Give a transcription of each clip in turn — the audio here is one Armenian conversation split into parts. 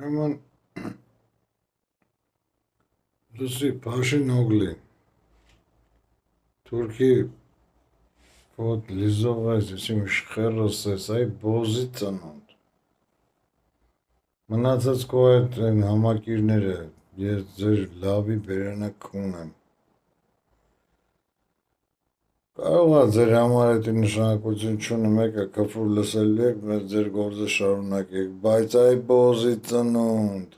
Ուրեմն լսի Փաշին Օգլի Թուրքի ոտ լիզող այսինքն շխերս էս այ բոզի ծնունդ մնացած քո այդ համակիրները ես ձեր լավի բերանակ ունեմ կարող է ձեր համար այդ նշանակություն չունի մեկը քֆուր լսելու եք մեր ձեր գործը շարունակեք բայց այ բոզի ծնունդ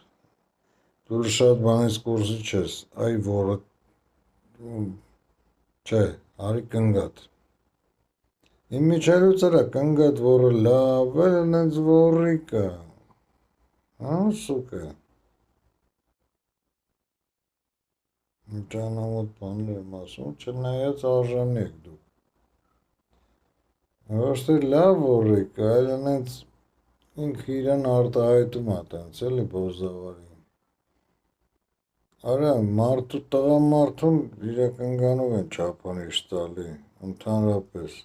դու շատ բանից կուրսի չես այ որը չէ արի կնգատ իմ միջալուց արա կնգատ որը լավ է նենց որիկա հա սուկա Ճանամոտ բաներ եմ ասում չնայած արժանի եք դուք ոչ թե լավ որիկա այլ նենց ինքը իրան արտահայտում ա տենց էլի բոզավարի Արա մարդու տղամարդուն իրակնգանով են չափանիշ տալի ընդհանրապես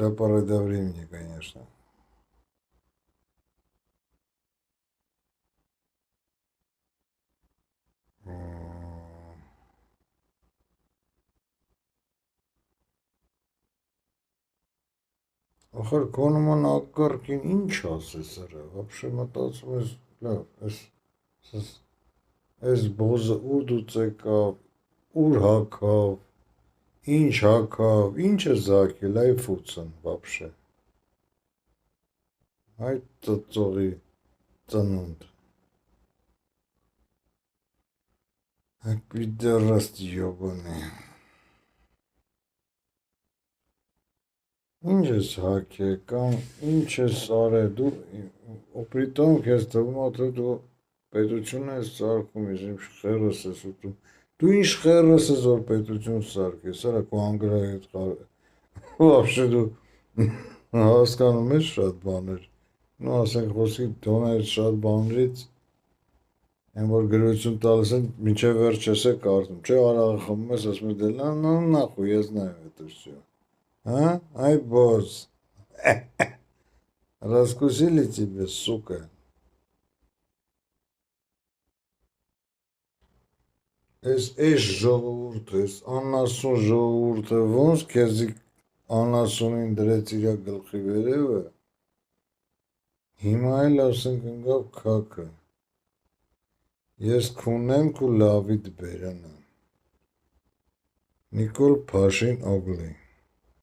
до поры до времени конечно Ախր քո նման ակկարկին ինչ ասես արա вообще մտածում ես լավ այս բոզը ուր դուց եկավ ուր հագավ ինչ հագավ ինչ է զակել այ ֆուցն вообще այ ծծողի ծնունդ այ պիդարաստ յոբանի Ինչ ես հագել կամ ինչ ես արել դու օպրիտոն քեզ թվում է թե դու պետություն ես սարքում ես իմ շխերս ես ուտում դու ինչ շխերս ես որ պետություն սարքես արա քո անգրահետ вообще դու հասկանում ես շատ բաներ նո ասենք խոսքի դոներ շատ բաներից այն որ գրություն տալիս են մինչև վերջ ես է կարդում չէ արաղը խմում ես ասում ես դե նա նախуй я знаю это все А? Ай, босс. Раскусили тебя, сука. Էս ժողովուրդը, էս անասուն ժողովուրդը ոնց քեզի անասունին դրեց իրա գլխի վերևը, հիմա էլ ասենք ընկավ քաքը, ես քունեմ քու լավիդ բերանա, Նիկոլ Փաշին Օգլի